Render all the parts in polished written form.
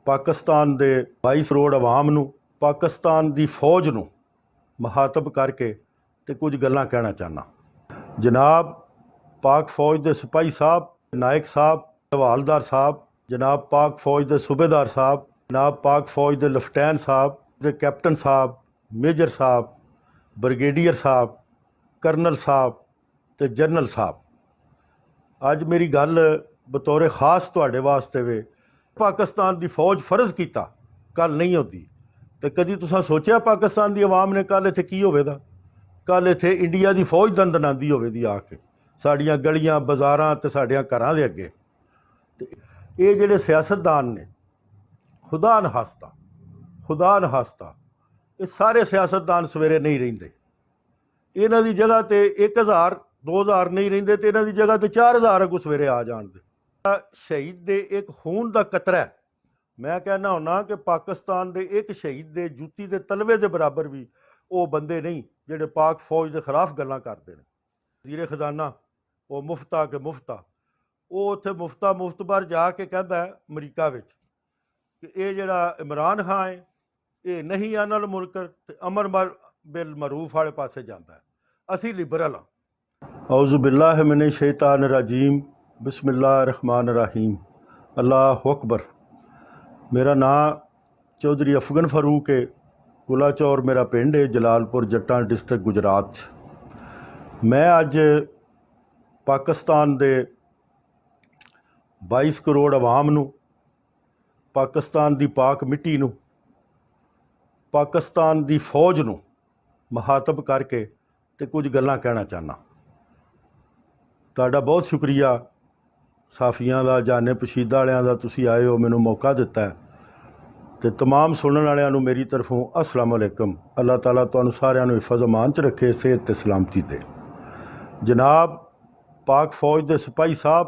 पाकिस्तान के 22 करोड़ आवाम नूं, पाकिस्तान की फौज नूं मुखातब करके तो कुछ गल्लां कहना चाहना। जनाब पाक फौज के सिपाही साहब, नायक साहब, हवालदार साहब, जनाब पाक फौज के सूबेदार साहब, जनाब पाक फौज के लैफ्टिनेंट साहब, के कैप्टन साहब, मेजर साहब, ब्रिगेडियर साहब, करनल साहब ते जनरल साहब, अज मेरी गल बतौर खास तुहाडे वास्ते वे। पाकिस्तान की फौज फर्ज किया कल नहीं होती तो कभी तुसां सोचा पाकिस्तान की आवाम ने कल इत्थे की होवेगा? कल इत्थे इंडिया की फौज दंदनांदी होवेगी आके साड़ियाँ गलियां बाज़ारां ते साड़ियां घरां दे अगे। ये जिहड़े सियासतदान ने, खुदा नहास्ता ये सारे सियासतदान सवेरे नहीं रहिंदे। इन्हां दी जगह ते 1000 2000 नहीं रहिंदे ते इन्हां दी जगह ते 4000 अगों सवेरे आ जाणदे। शहीद दे एक खून का कतरा है। मैं कहना हुन्ना कि पाकिस्तान के एक शहीद के जूती के तलवे के बराबर भी वो बंदे नहीं जिहड़े पाक फौज के खिलाफ गल्लां करते हैं। वज़ीर खजाना वो मुफ्ता के मुफ्ता वो उत्थे मुफ्त बार जाके कहता है अमरीका विच कि ये जिहड़ा इमरान खान है ये नहीं आनल मुल्कर ते अमर बिल मरूफ वाले पासे जाता है। असी लिबरल हाँ। औज़ु बिल्लाहि मिने शैतान रजीम, बिस्मिल्लाह रहमान रहीम, अल्लाह अकबर। मेरा नाम चौधरी अफगन फारूक है। कुलाचौर मेरा पिंड है, जलालपुर जट्टां डिस्ट्रिक्ट गुजरात। मैं अज पाकिस्तान के 22 करोड़ आवाम नूं, पाकिस्तान की पाक मिट्टी नूं, पाकिस्तान की फौज नूं मुखातब करके तो कुछ गल्लां कहना चाहना। तुहाडा बहुत शुक्रिया साफियां दा, जाने पशीदा वालियां दा, तुसीं आए हो, मैनूं मौका दिता है। तो तमाम सुनने वालियां नूं मेरी तरफों अस्सलाम वालेकुम। अल्लाह ताला तुहानूं सारिआं नूं हिफज़ अमान च रखे, सेहत ते सलामती ते। जनाब पाक फौज के सिपाही साहब,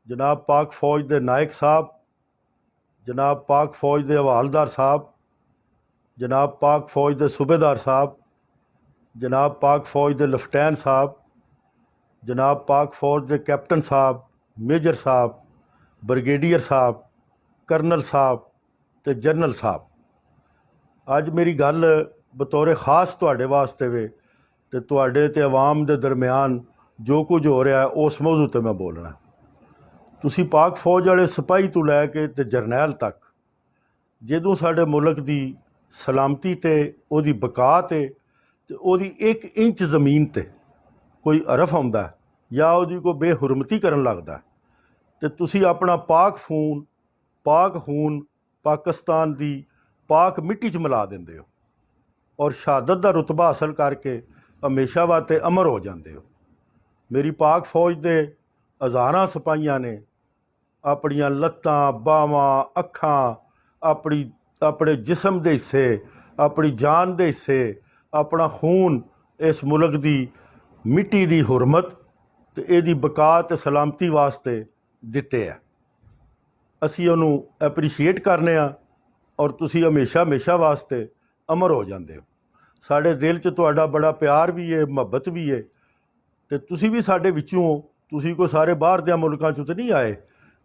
जनाब पाक फौज के नायक साहब, जनाब पाक फौज के हवालदार साहब, जनाब पाक फौज के सूबेदार साहब, जनाब पाक फौज के लैफ्टिनेंट साहब, जनाब पाक फौज के कैप्टन साहब, मेजर साहब, ब्रिगेडियर साहब, करनल साहब ते जनरल साहब, अज मेरी गल बतौर खास तुहाडे वास्ते वे ते तुहाडे ते अवाम दे दरम्यान जो कुछ हो रहा है उस मौजू ते मैं बोलना। तुसीं पाक फौज वाले सिपाही तो लैके ते जरनैल तक जदों साडे मुल्क की सलामती ते उहदी बका ते उहदी 1 इंच जमीन ते कोई हरफ आउंदा या उहदी कोई बेहुरमती करन लगदा ते तुसीं अपना पाक खून पाकिस्तान की पाक मिट्टी च मिला देंदे हो और शहादत का रुतबा हासिल करके हमेशा वास्ते अमर हो जाते हो। मेरी पाक फौज के हज़ारां सिपाहियां ने अपनियां लत्तां, बाहवां, अखां, अपने जिसम के हिस्से, अपनी जान के हिस्से, अपना खून इस मुल्क की मिट्टी की हुरमत ते इहदी बका ते सलामती वास्ते दिते है। असी उन्होंने एप्रीशिएट करने और तुसी हमेशा वास्ते अमर हो जाते हो। साढ़े दिल च तुहाडा बड़ा प्यार भी है, मुहब्बत भी है तो तुसी भी साढ़े विचों हो। तुसी कोई सारे बाहर दे मुल्कों चों तो नहीं आए।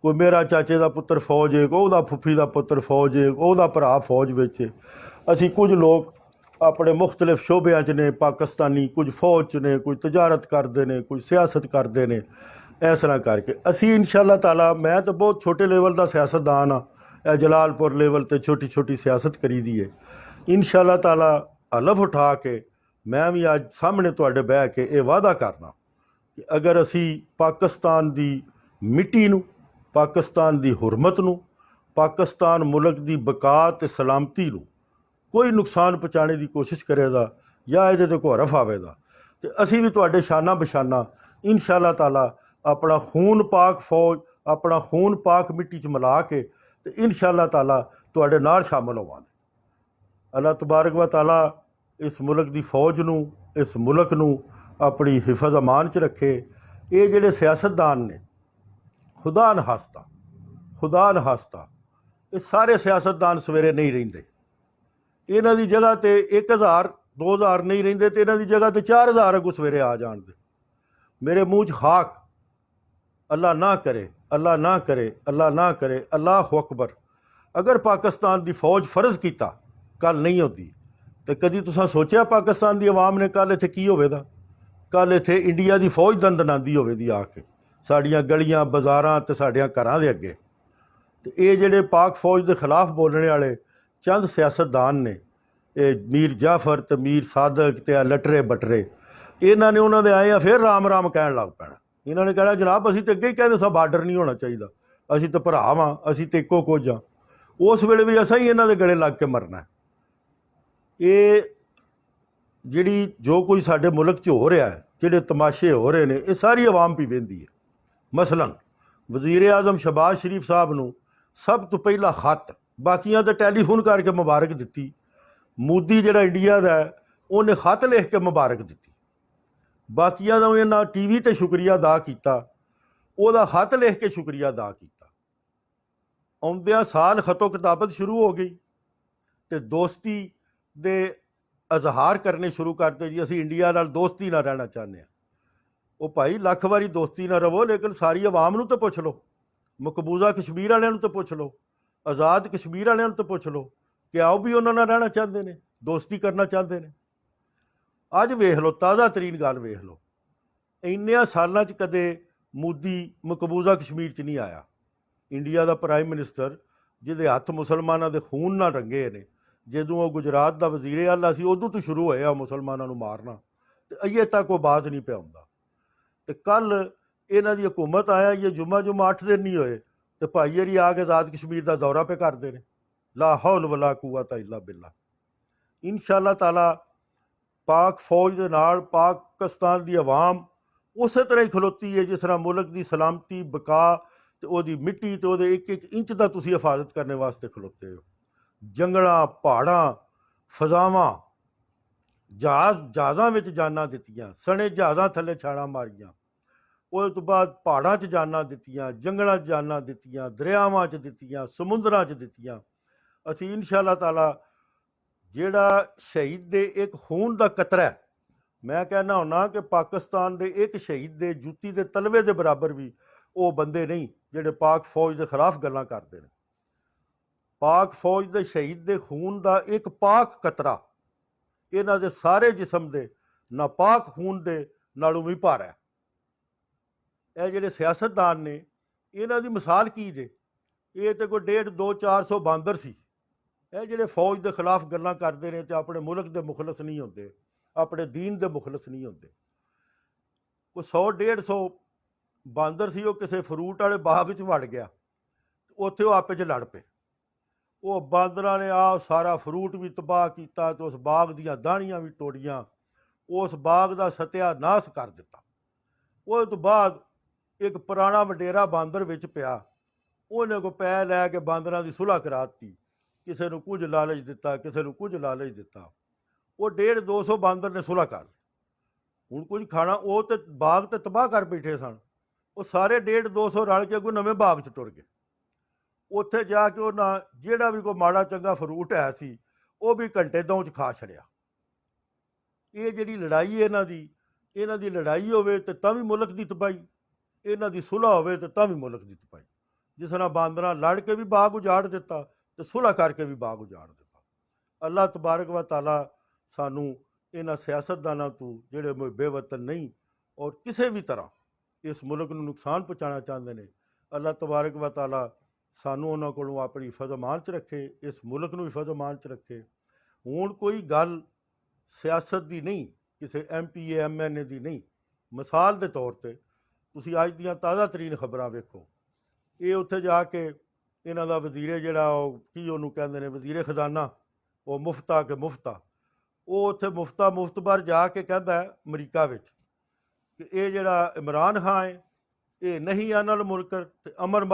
कोई मेरा चाचे का पुत्र फौज है, कोई उहदा फुफी का पुत्र फौज है, उहदा भरा फौज विच है। असी कुछ लोग अपने मुख्तलिफ शोबियां च ने पाकिस्तानी, कुछ फौज च ने, कुछ तजारत करते हैं, कुछ सियासत करते हैं। इस तरह करके असी इंशाअल्लाह ताला, मैं तो बहुत छोटे लेवल का सियासतदान हाँ, जलालपुर लेवल ते छोटी छोटी सियासत करी दी है। इंशाअल्लाह ताला हलफ उठा के मैं भी अज सामने तुहाडे बह के ये वादा करना कि अगर असी पाकिस्तान की मिट्टी नूं, पाकिस्तान की हुरमत नूं, पाकिस्तान मुल्क की बका ते सलामती नूं कोई नुकसान पहुँचाने की कोशिश करेगा या ये कोई हरफ आवेगा तो असी भी तुहाडे शाना बशाना इंशाअल्लाह ताला अपना खून पाक फौज, अपना खून पाक मिट्टी च मिला के तो इंशाअल्लाह ताला तुहाडे नाल शामिल होवांगे। अल्लाह तबारक व तआला इस मुल्क की फौज नूं, इस मुल्क नूं अपनी हिफज अमान च रखे। ये जिहड़े सियासतदान ने, खुदा नहास्ता ये सारे सियासतदान सवेरे नहीं रहिंदे। इन्हां दी जगह ते 1000 2000 नहीं रहिंदे ते इन्हां दी जगह ते 4000 अगों सवेरे आ जाणदे। मेरे मूँह च खाक, अल्लाह ना करे, अल्लाह ना करे, अल्लाह ना करे, अल्लाह अकबर। अगर पाकिस्तान की फौज फर्ज किया कल नहीं होती तो कभी तुसां सोचा पाकिस्तान की आवाम ने कल इत्थे की होवेगा? कल इत्थे इंडिया की फौज दंदनांदी होवेगी आके साड़ियाँ गलियाँ बाज़ारां ते साड़ियां घरां दे अगे। तो ये जिहड़े पाक फौज के खिलाफ बोलने वाले चंद सियासतदान ने, ये मीर जाफर तो मीर सादक तो लटरे बटरे, इन्हों ने उन्होंने आए हैं फिर राम राम कह लग पैना। इन्होंने कहना जनाब असीं तो अगे ही कहते सा बार्डर नहीं होना चाहिए, असीं तो भरा वां, असीं तो इक्को कुछ हाँ। उस वेले भी असा ही इन्हों के गले लग के मरना है। ये जिहड़ी जो कोई साडे मुल्क च हो रहा है, जिहड़े तमाशे हो रहे हैं, ये सारी आवाम भी वेंदी है। मसलन वज़ीर आज़म शहबाज शरीफ साहब नूं सब तो पहला खत, बाकियां तो टैलीफोन करके मुबारक दी, मोदी जिहड़ा इंडिया का है उन्हें खत लिख के मुबारक दी, बाकियां का इन्हां टीवी ते शुक्रिया अदा किया, ਉਹਦਾ खत लिख के शुक्रिया अदा किया। आउंदियां साल खतो किताबत शुरू हो गई तो दोस्ती दे इजहार करने शुरू करते जी असीं इंडिया नाल दोस्ती ना रहना चाहते हैं। वो भाई लख वारी दोस्ती ना रवो, लेकिन सारी आवाम नूं तो पुछ लो, मकबूजा कश्मीर वालियां नूं तो पुछ लो, आज़ाद कश्मीर वालियां नूं तो पुछ लो कि आओ भी उन्हां नाल रहना चाहते हैं, दोस्ती करना चाहते हैं। अज वेख लो, ताज़ा तरीन गल वेख लो, इन्नियां सालां च कदे मोदी मकबूजा कश्मीर च नहीं आया। इंडिया का प्राइम मिनिस्टर जिहदे हत्थ मुसलमानों के खून नाल रंगे ने, जदों वो गुजरात का वज़ीर आला सी उदों तो शुरू होया मुसलमानों नूं मारना, तो अजे तक वो बाज नहीं पिया हुंदा। तो कल इन्हां दी हुकूमत आया ये जुम्मा 8 दिन नहीं होए तो भाई हरी आके आज़ाद कश्मीर का दौरा पे करते हैं। ला हौल वला कुव्वत इल्ला बिल्ला। इंशाअल्लाह ताला पाक फौज के नाल पाकिस्तान की आवाम उस तरह ही खलोती है जिस तरह मुल्क की सलामती बका तो वो मिट्टी तो वो एक एक इंच का तुसी हिफाजत करने वास्ते खलोते हो। जंगलों पहाड़ों फजावां जहाज़ां में जाना दित्तियां, सने जहाज़ां थले छाड़ा मारियां, उस तो बाद पहाड़ों च जाना दित्तियां, जंगलों च जाना दित्तियां, दरियावां च दित्तियां, समुद्रां च दित्तियां। असीं इंशाअल्लाह ताला जिहड़ा शहीद दे एक खून का कतरा है, मैं कहना हुन्ना कि पाकिस्तान के एक शहीद के जुत्ती के तलवे के बराबर भी वो बंदे नहीं जिहड़े पाक फौज के खिलाफ गल्लां करते हैं। पाक फौज के शहीद के खून का एक पाक कतरा इन्हां दे सारे जिसम के नापाक खून के नालों भी भारा है। ये जिहड़े सियासतदान ने इन्हां दी मिसाल की जे, ये तो कोई 150 200 400 बांदर सी, ये जिहड़े फौज के खिलाफ गल्लां करते हैं तो अपने मुल्क के मुखलस नहीं होंदे, अपने दीन के मुखलस नहीं होंदे। कोई 100 150 बांदर सी, वो किसी फ्रूट वाले बाग च वड़ गया, उत्थे वो आपे च लड़ पे, वो बांदरां ने आ सारा फ्रूट भी तबाह किया तो उस बाग दीयां दाणियां भी तोड़ियां, उस बाग का सत्यानाश कर दिता। उस तो बाद एक पुराना वडेरा बांदर विच पिया, उन्हें को पै लैके बांदरां की सुलह कराती, किसी को कुछ लालच दिता, किसी को कुछ लालच दिता। वो 150 200 बांदर ने सुलह कर हुण कुछ खाना, वो तो बाग तो तबाह कर बैठे सन, वो सारे 150 200 रल के कोई नवे बाग च टुर गए। उत्थे जाके उन्हें जिहड़ा भी कोई माड़ा चंगा फ्रूट है सी वो भी घंटे दौं च खा छड़िया। ये जिहड़ी लड़ाई है इन्हां दी लड़ाई होवे तो तां भी मुल्क की तबाही, इन्हां दी सुलह होवे तो तां भी मुल्क की तबाही। जिस तरह बांदरां लड़ के भी बाग उजाड़ दिता तो सुलह करके भी बाग उजाड़ दिता। अल्लाह तबारक व तआला सानू इन्हां सियासतदानां तो जिहड़े बेवतन नहीं और किसी भी तरह इस मुल्क नूं नुकसान पहुँचाना चाहते हैं, अल्लाह तबारक व तआला सानू उन्हां कोलों अपनी हिफाज़त अमान च रखे, इस मुल्क नूं हिफाज़त अमान च रखे। हुण कोई गल सियासत की नहीं, किसी MP MNA की नहीं, मिसाल के तौर पर तुसीं अज दीयां ताज़ा तरीन खबरां वेखो, ये उत्थे जाके इन्हां दा वज़ीर जिहड़ा की उहनूं कहंदे ने वज़ीर खजाना, वो मुफ्ता के मुफ्ता, वो उत्थे मुफ्ता मुफ्तबर जाके कहंदा है अमरीका विच कि ये जिहड़ा इमरान खान है ये नहीं अनल मुनकर ते अमर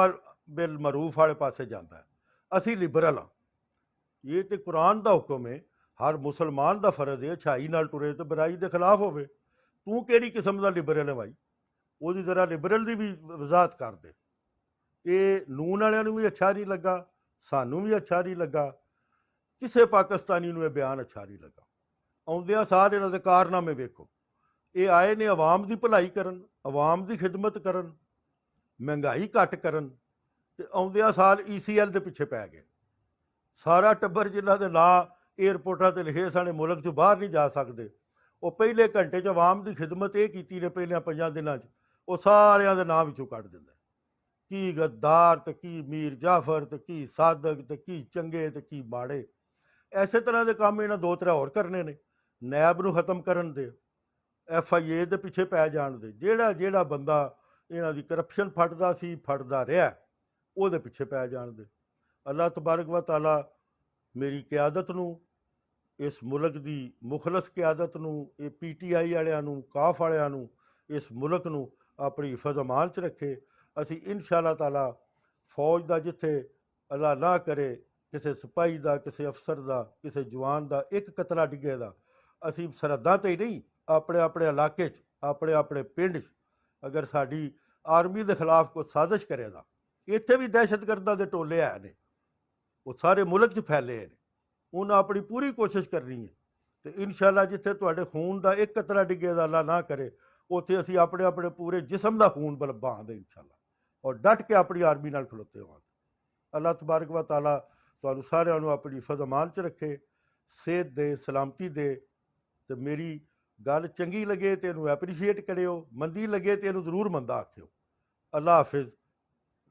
बिल मरूफ वाले पासे जाता है, असी लिबरल हाँ। ये तो कुरान का हुक्म है, हर मुसलमान का फर्ज है अच्छाई नाल टुरे तो बुराई के खिलाफ होवे। तू किहड़ी किस्म का लिबरल है भाई, वो जरा लिबरल की भी वजाहत कर दे। ये नून वालियां नूं भी अच्छा नहीं लगा, सानू भी अच्छा नहीं लगा, किसी पाकिस्तानी नूं ये बयान अच्छा नहीं लगा। आउंदियां सार इन्हां दे कारनामे वेखो, ये आए ने आवाम की भलाई करन, आवाम की खिदमत करन, महंगाई घट करन, ते आउंदियां साल ECL के पिछे पै गए। ਸਾਰਾ ਟੱਬਰ ਜਿਨ੍ਹਾਂ ਦੇ ਨਾਂ ਏਅਰਪੋਰਟਾਂ ਤੇ ਲਿਖੇ ਸਾਡੇ ਮੁਲਕ 'ਚੋਂ ਬਾਹਰ ਨਹੀਂ ਜਾ ਸਕਦੇ, ਉਹ ਪਹਿਲੇ ਘੰਟੇ 'ਚ ਆਵਾਮ ਦੀ ਖਿਦਮਤ ਇਹ ਕੀਤੀ ਨੇ ਪਹਿਲਿਆਂ 5 ਦਿਨਾਂ 'ਚ, ਉਹ ਸਾਰਿਆਂ ਦੇ ਨਾਂ ਵਿੱਚੋਂ ਕੱਢ ਦਿੰਦਾ। ਕੀ ਗੱਦਾਰ ਤੇ ਕੀ ਮੀਰ ਜਾਫਰ ਤੇ ਕੀ ਸਾਦਕ ਤੇ ਕੀ ਚੰਗੇ ਤੇ ਕੀ ਮਾੜੇ। ਐਸੇ ਤਰ੍ਹਾਂ ਦੇ ਕੰਮ ਇਹਨਾਂ 2-3 ਹੋਰ ਕਰਨੇ ਨੇ। ਨੈਬ ਨੂੰ ਖਤਮ ਕਰਨ ਦੇ, FIA ਦੇ ਪਿੱਛੇ ਪੈ ਜਾਣ ਦੇ, ਜਿਹੜਾ ਬੰਦਾ ਇਹਨਾਂ ਦੀ ਕਰਪਸ਼ਨ ਫੜਦਾ ਸੀ ਫੜਦਾ ਰਿਹਾ, ਉਹਦੇ ਪਿੱਛੇ ਪੈ ਜਾਣ ਦੇ। ਅੱਲਾਹ ਤਬਾਰਕ व ਤਾਲਾ ਮੇਰੀ ਕਿਆਦਤ ਨੂੰ, ਇਸ ਮੁਲਕ ਦੀ ਮੁਖਲਸ ਕਿਆਦਤ ਨੂੰ, ਇਹ PTI ਵਾਲਿਆਂ ਨੂੰ, ਕਾਫ ਵਾਲਿਆਂ ਨੂੰ, ਇਸ ਮੁਲਕ ਨੂੰ ਆਪਣੀ ਹਿਫਜ਼ ਅਮਾਨ 'ਚ ਰੱਖੇ। ਅਸੀਂ ਇਨਸ਼ਾ ਅੱਲਾਹ ਤਾਲਾ ਫੌਜ ਦਾ ਜਿੱਥੇ ਅੱਲਾਹ ਨਾ ਕਰੇ ਕਿਸੇ ਸਿਪਾਹੀ ਦਾ, ਕਿਸੇ ਅਫਸਰ ਦਾ, ਕਿਸੇ ਜਵਾਨ ਦਾ ਇੱਕ ਕਤਲਾ ਡਿੱਗੇ ਦਾ, ਅਸੀਂ ਸਰਹੱਦਾਂ 'ਤੇ ਹੀ ਨਹੀਂ, ਆਪਣੇ ਆਪਣੇ ਇਲਾਕੇ 'ਚ, ਆਪਣੇ ਆਪਣੇ ਪਿੰਡ 'ਚ ਅਗਰ ਸਾਡੀ ਆਰਮੀ ਦੇ ਖਿਲਾਫ ਕੋਈ ਸਾਜ਼ਿਸ਼ ਕਰੇਗਾ, ਇੱਥੇ ਵੀ ਦਹਿਸ਼ਤਗਰਦਾਂ ਦੇ ਟੋਲੇ ਆਏ ਨੇ, ਉਹ ਸਾਰੇ ਮੁਲਕ 'ਚ ਫੈਲੇ ਨੇ, ਉਹਨਾਂ ਆਪਣੀ ਪੂਰੀ ਕੋਸ਼ਿਸ਼ ਕਰਨੀ ਹੈ। ਅਤੇ ਇਨਸ਼ਾ ਅੱਲਾਹ ਜਿੱਥੇ ਤੁਹਾਡੇ ਖੂਨ ਦਾ ਇੱਕ ਕਤਰਾ ਡਿੱਗੇ ਦਾ ਅੱਲਾਹ ਨਾ ਕਰੇ, ਉੱਥੇ ਅਸੀਂ ਆਪਣੇ ਆਪਣੇ ਪੂਰੇ ਜਿਸਮ ਦਾ ਖੂਨ ਬਹਾਂਗੇ ਇਨਸ਼ਾ ਅੱਲਾਹ, ਔਰ ਡਟ ਕੇ ਆਪਣੀ ਆਰਮੀ ਨਾਲ ਖਲੋਤੇ ਹੋਵਾਂਗੇ। ਅੱਲਾਹ ਤਬਾਰਕ व ਤਾਲਾ ਤੁਹਾਨੂੰ ਸਾਰਿਆਂ ਨੂੰ ਆਪਣੀ ਹਿਫਜ਼ ਅਮਾਨ 'ਚ ਰੱਖੇ, ਸਿਹਤ ਦੇ, ਸਲਾਮਤੀ ਦੇ। ਅਤੇ ਮੇਰੀ ਗੱਲ ਚੰਗੀ ਲੱਗੇ ਤਾਂ ਇਹਨੂੰ ਐਪਰੀਸ਼ੀਏਟ ਕਰਿਓ, ਮੰਦੀ ਲੱਗੇ ਤਾਂ ਇਹਨੂੰ ਜ਼ਰੂਰ ਮੰਦਾ ਆਖਿਓ। ਅੱਲਾਹ ਹਾਫਿਜ਼,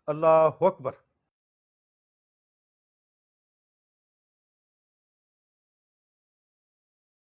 ਅੱਲਾਹੁ ਅਕਬਰ।